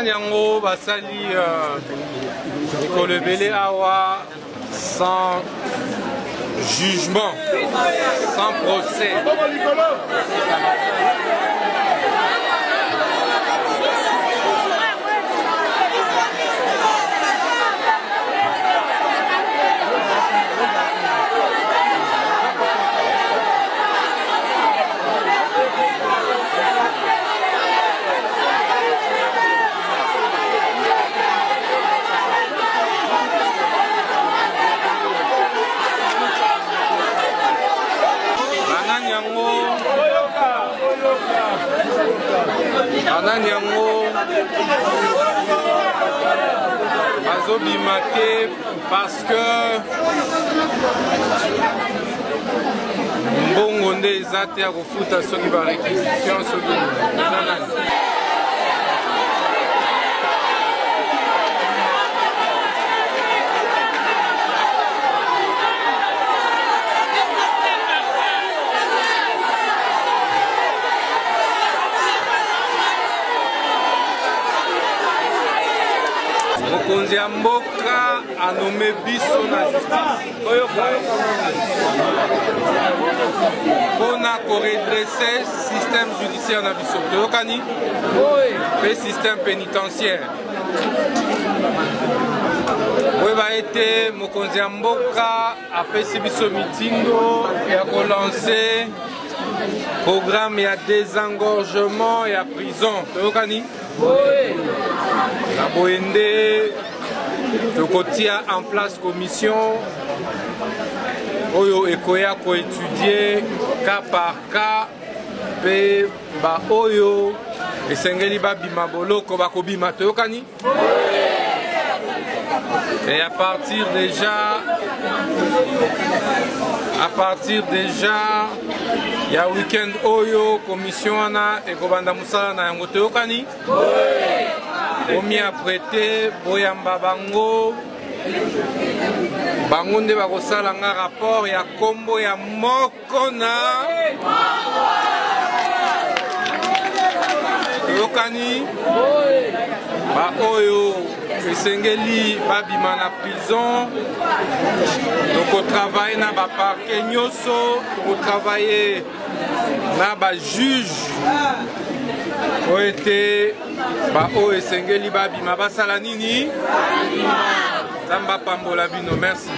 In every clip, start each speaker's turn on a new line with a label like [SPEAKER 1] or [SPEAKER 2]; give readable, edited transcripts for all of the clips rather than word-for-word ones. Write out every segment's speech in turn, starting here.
[SPEAKER 1] Yango basali Nikolebele Awa sans jugement, sans procès. Yango bazobimate parce que mbongo nde eza te ya kofuta soki ba réquisition soki nanani. Mokonzi ya mboka a nommé biso na justice mpona koredresse système judiciaire na biso toyokani mpe système pénitentiaire. Oyeba ete mokonzi ya mboka apesi biso mitindo ya kolancer programme ya désengorgement ya prison toyokani. Na boyende tokotia en place commission oyo ekoya ko étudier cas par cas pe ba oyo esengeli babima boloko bakobima toyokani. Et à partir déjà ya week-end oyo commission wana ekobanda musala na yango toyokani. Omi apprêté boyamba bango bango nde bakosala nga rapport ya kombo ya moko na toyokani ba oyo esengeli babima na prison tokotravaille na baparke nyonso tokotravaille na bajuge oyo ete ba oyo esengeli babima basala nini Nzambe apambola bino. Merci.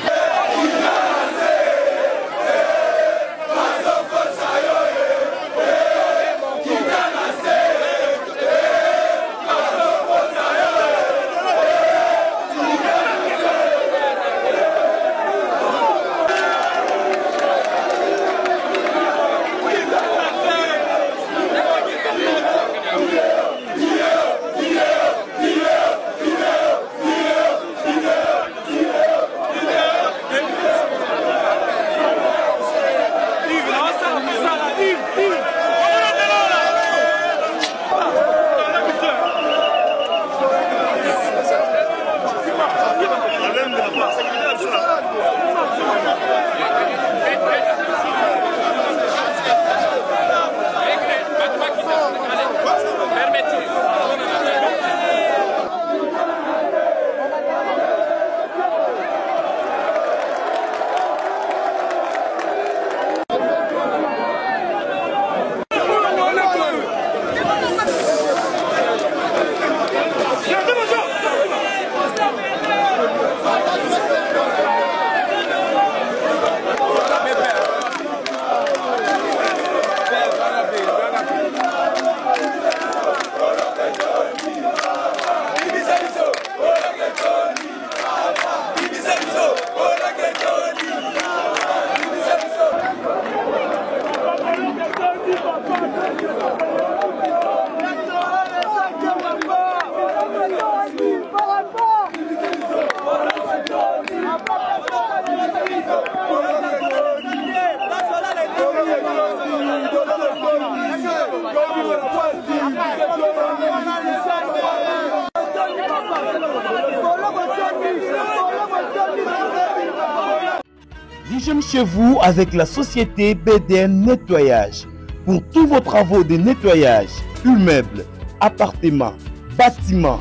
[SPEAKER 2] J'aime chez vous avec la société BDN Nettoyage. Pour tous vos travaux de nettoyage, immeubles, appartements, bâtiments,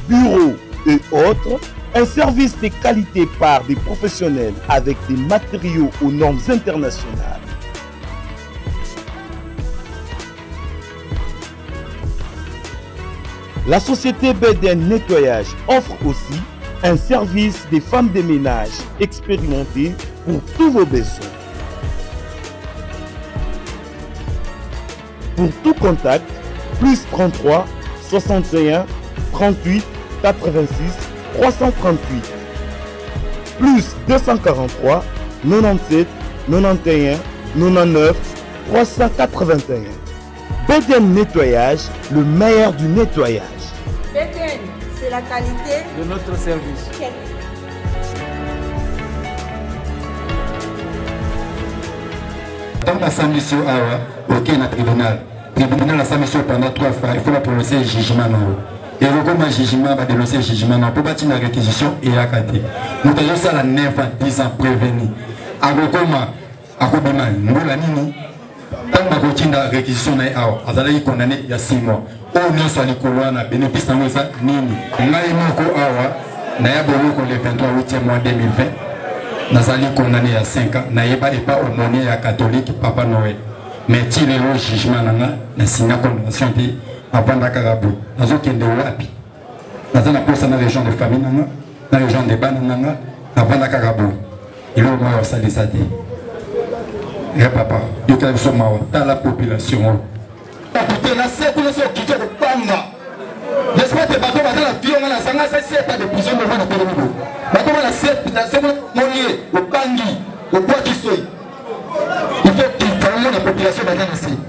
[SPEAKER 2] bureaux et autres, un service de qualité par des professionnels avec des matériaux aux normes internationales. La société BDN Nettoyage offre aussi un service des femmes de ménage expérimentées pour tous vos besoins. Pour tout contact, plus 33 61 38 86 338, plus 243 97 91 99 381. BDN Nettoyage, le meilleur du nettoyage.
[SPEAKER 3] BDN, c'est la qualité
[SPEAKER 4] de notre service.
[SPEAKER 5] Tant que mission ok na tribunal a sa mission pendant 3 fois, il faut la prononcer jugement. Et le comment jugement va dénoncer jugement pour bâtir la réquisition et à côté. Nous avons ça la 9 à 10 ans prévenu. À comment à Kobima, nous la nini. Tant que continue la réquisition na azali condamné il y a 6 mois. Au moins soit les colonnes bénéfice na ça nini. Ngai moko awa na ya boloko le 23 8e mois 2020. Nazali condamné à 5 ans. Na yeba et pas aumônier à catholique Papa Noël. Mais il est le jugement na signé condamnation de Apanda Karabou. Nous avons des wapi. Nous avons posé dans la région de famille, dans la région de Banana, Apanda Karabou. Il est au moins salisé. Et papa, il y a dans la population. Écoutez, la sécurité qui est de Banga. J'espère que les bateaux dans la vie, on a la sangha, c'est pas de prison de la Télévision. Bateau la sécurité, monier, au Bangui, au bois qui soit. Il faut qu'il y ait la population dans la sécurité.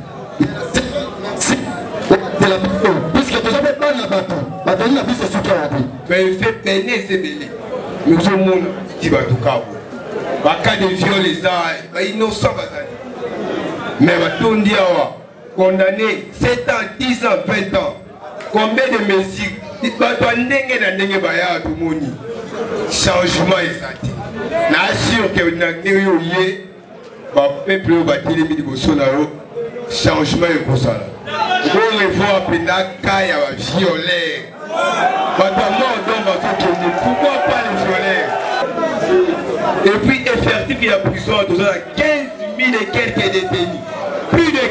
[SPEAKER 5] Puisque déjà pas la bateau, bateau n'a plus ce soutien.
[SPEAKER 6] Mais il fait peiner ces délais. Nous sommes qui va tout cas. Cas de viol, les gens, innocents. Mais bateau dit condamné 7 ans, 10 ans, 20 ans. Combien de mesures? Il va pas tout le monde. Changement est sorti. L'assure que nous avons eu, le peuple va tirer les changement est pour ça. On les voit à Pénaka, il y a un violet. Pourquoi pas les violets? Et puis, effectif, il y a prison à 15 000 et quelques détenus. Plus de 15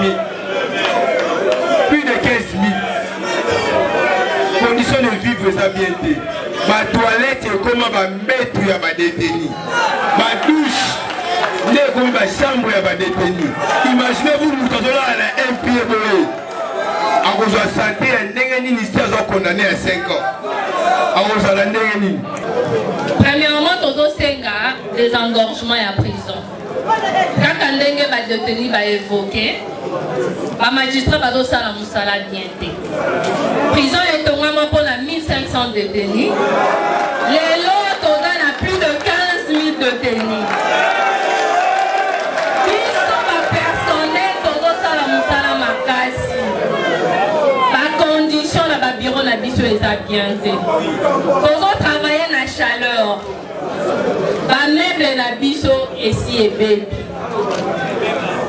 [SPEAKER 6] 000. Plus de 15 000. Conditions de vivre, ça bien été. Ma toilette, c'est comment va mettre il y a ma détenu. Ma douche. Comme la chambre est détenue. Imaginez-vous, nous sommes là à la MPA. À cause de la santé, un ministère est condamné à 5 ans. À cause de la
[SPEAKER 7] premièrement, tous les engorgements et la prison. Quand un détenu va évoquer, le magistrat va faire la moussala bien. Prison est vraiment pour la 1500 détenus. Les lots, on a plus de 15 000 détenus. Bureau na biso est bien. Pour travailler dans la chaleur, ba meuble na biso ici et baby.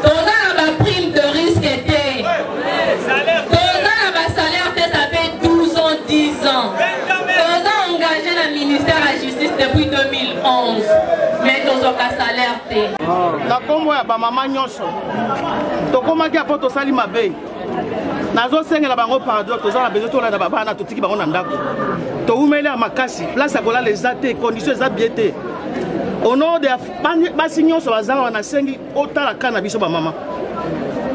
[SPEAKER 7] Toza na prime de risque était. Toza na salaire ça fait 12 ans, 10 ans. Toza engagé dans le ministère de la Justice depuis 2011. Mais toza ka salaire té.
[SPEAKER 4] Na kombo ya ba mama nyonso. Tokomaki apo to sali mabe. Nazo sengela bango pardon toza na besoin tolanda babana totiki bango na ndako to umeli makasi place akola les até conditions za biété au nom de basignon so bazanga na sengi otala kana biso ba mama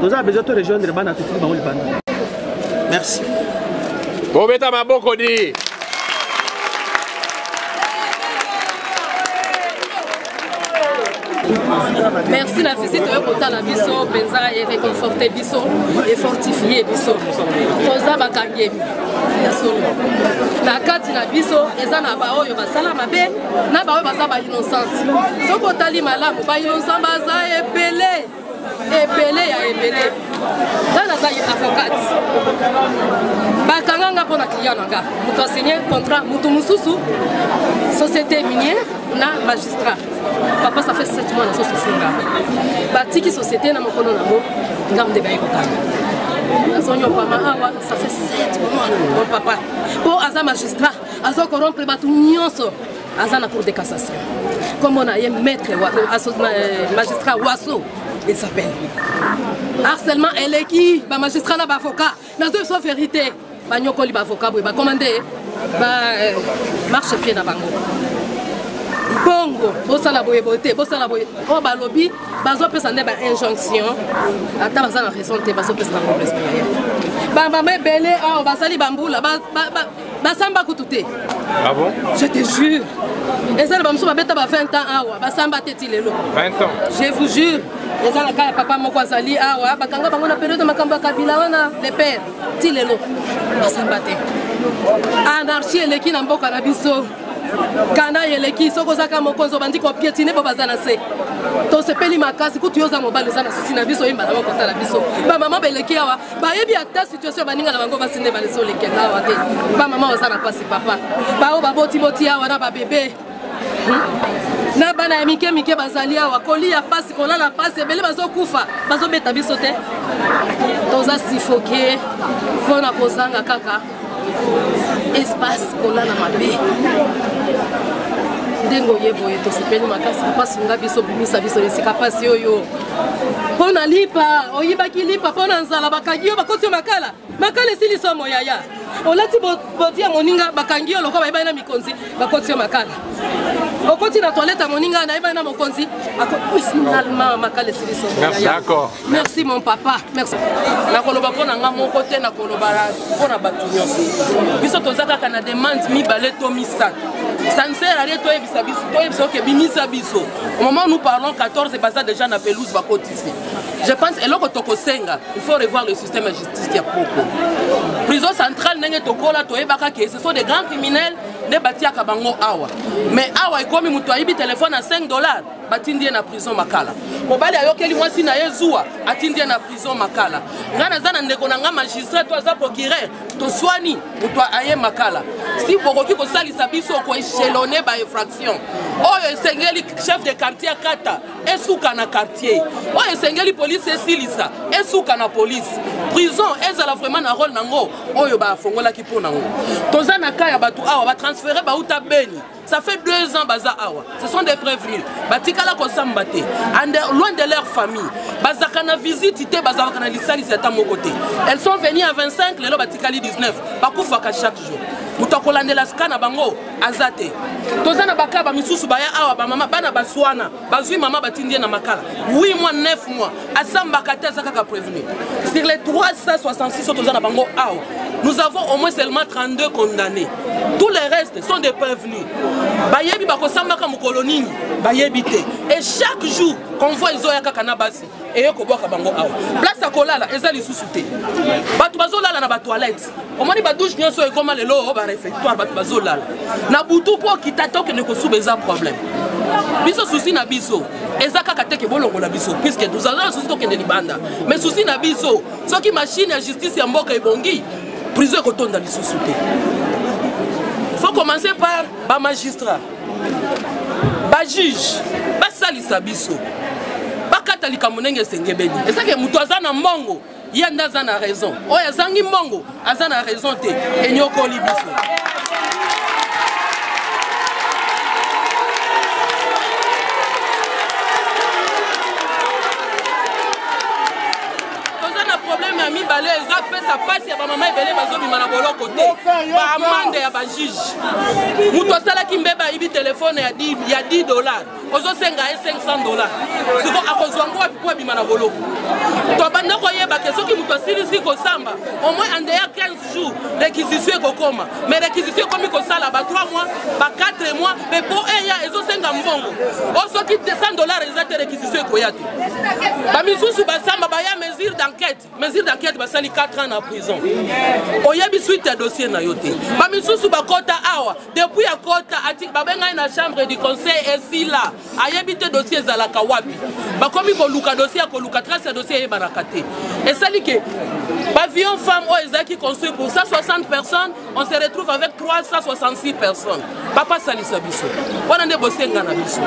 [SPEAKER 4] toza besoin to rejoindre bana totiki bango libanda. Merci.
[SPEAKER 1] Bobeta maboko di.
[SPEAKER 8] Merci la visite au la biso, penza et réconforter biso et fortifier biso. Poza bakangemi. Na kati na biso eza na ba oyo basala mabe na ba oyo baza ba innocent. Soko tali malamu ba innocent baza epelé. Epelé ya epelé. Dans la avocate. Bakanganga pour na client nanga. Muto signer contrat mutu mususu société minière na magistrat. Papa ça fait 7 mois dans cette société là. Batiki société na mokono na mo ngam de bayi kotanga. Ça fait 7 mois, mon papa. Pour Aza magistrat, Aza corrompre Batou Nyonso, Aza na cour de cassation. Comme on a un maître, magistrat Wasso, il s'appelle. Harcèlement, elle est qui? Magistrat là, avocat. Dans deux sauf vérité. Banyoko li avocat, bah commandé, marche pied na bango. Bongo, bosala boye bote, bosala boye. Oh balobi, bazo pesa ne ba injonction. Ata baza na raison te, bazo pesa na complexe. Ba mama belé, oh basali bambula, ba samba kutute.
[SPEAKER 1] Ah bon?
[SPEAKER 8] Je te jure. Et ça, bamsou ba beta ba 20 ans awa, ba samba teti lelo.
[SPEAKER 1] 20 ans.
[SPEAKER 8] Je vous jure. Et ça la kaya papa moko azali awa, ba kanga bango na période de makamba kabila wana, les pères, ti lelo. Ba samba te. Anarchie eleki na mboka na biso. Kana yeleki soko zaka mokonzo bandi ko piétiner bo bazana se to sepeli makasi kutu yoza mobali zana sisi na biso yimba na makota na biso ba mama beleki awa ba yebi ata situation baninga na bango basinde ba leso lekela awa te ba mama ozana pasi papa ba o ba boti boti awa na ba bébé na bana ya mike mike bazali awa kolia pasi kolala pasi ebele bazokufa bazobeta biso te toza sifoke pona kozanga kaka espace kolala mabe ndengo yeboye tosepeli makasi pasunga biso bimisa biso esika pasi oyo pona lipa oyibaki lipa pona nzala bakangi yo bakoti yo makala esili somo yaya olati boti ya moninga bakangi yo loko bayeba na mikonzi bakoti yo makala okoti na toilette moninga na yeba na mokonzi finalement makala esili somo yaya.
[SPEAKER 1] D'accord.
[SPEAKER 8] Merci mon papa, merci.
[SPEAKER 4] nakoloba pona nga moko te nakoloba pona bato nyonso biso tozaka kana demande mibale to misato ça ne sert à rien toyebisa biso ke bimisa biso au moment où nous parlons 14 baza déjà na pelouse bakotisi je pense eloko tokosenga il faut revoir le système de justice ya poko prison centrale ndenge tokola toyebaka ke ce sont des grands criminels ne batiaka bango awa mais awa ekomi mutu ayibi téléphone à $5 batindi na prison makala mobali ayokeli mwasi na ye zuwa atindi na prison makala nga naza na ndeko na nga magistrat to aza procureur toswani mutu aye makala si bokoki kosalisa biso koechelone ba infraction oyo esengeli chef de quartier kata esuka na quartier oyo esengeli police esilisa esuka na police prison ezala vraiment na rôle nango oyo bafongolaki mpo nango toza na kaya bato awa batransfere bauta Beni. Ça fait 2 ans baza awa. Ce sont des prévenus. Batikala kosamba te. Loin de leur famille. Bazakana visite te bazakana lisali c'est à mon côté. Elles sont venues à 25, lelo batikali 19. Bakufaka chaque jour. Mutakolande la skana bango azate. Tozana bakaba misusu baya awa ba mama bana baswana. Bazui mama batindie na makala. 8 mois 9 mois. Asamba kata zakaka prévenu. Sur les 366 tozana bango awa. Nous avons au moins seulement 32 condamnés. Tous les restes sont des prévenus. Bayebi bakosambaka mukolonini, bayebi te. Et chaque jour, convoi izoyaka kanabasi. Et yokoboka bango awa. Place akolala, ezali susute. Batu bazolala na ba toilette. Omani ba douche nyonso ekoma lelo ba réfectoire batu bazolala. Na butu po kitatoke ne kosubeza problème. Biso souci na biso. Ezaka kateke bolongo na biso puisque nous avons souci to kende libanda. Mais souci na biso, soki machine ya justice ya mboka ebongi, prison ekotonda lisusu te. Il faut commencer par ba magistrat, ba juge, ba salisa biso, ba katalika monenge sengebeli. Et ça que mutu azana mbongo, yanda azana raison. Oya zangi mbongo, azana raison te. Enyoko li biso. Problème à mi balé, ça passe ya ba maman ebele bazobima na boloko te. Ba amande ya ba juge. Muto sala kimbeba ibi téléphone ya $10. Ozo senga $500. Siko akozwango wapi kwa bima na boloko. To banda ko yeba ke soki muto silisi ko samba, au moins en dehors 15 jours réquisition kokoma. Mais réquisition komi ko sala ba 3 mois, ba 4 mois, mais pour eya ezo senga mbongo. Ozo ki $100 ezate réquisition ko yate. Ba misusu ba samba ba ya mesure d'enquête. Mesure d'enquête basali 4 ans en prison. Oyebi suite ya dossier na yote. Ba misusu ba kota awa, depuis ya kota ati ba benga na chambre du conseil esi là. Ayebi te dossier zalaka wapi. Ba komi ko luka dossier ko luka trace dossier e barakate. Et sali ke pavillon femme o ezaki construit pour 160 personnes, on se retrouve avec 366 personnes. Papa salisa biso. Wana nde bosenga na biso.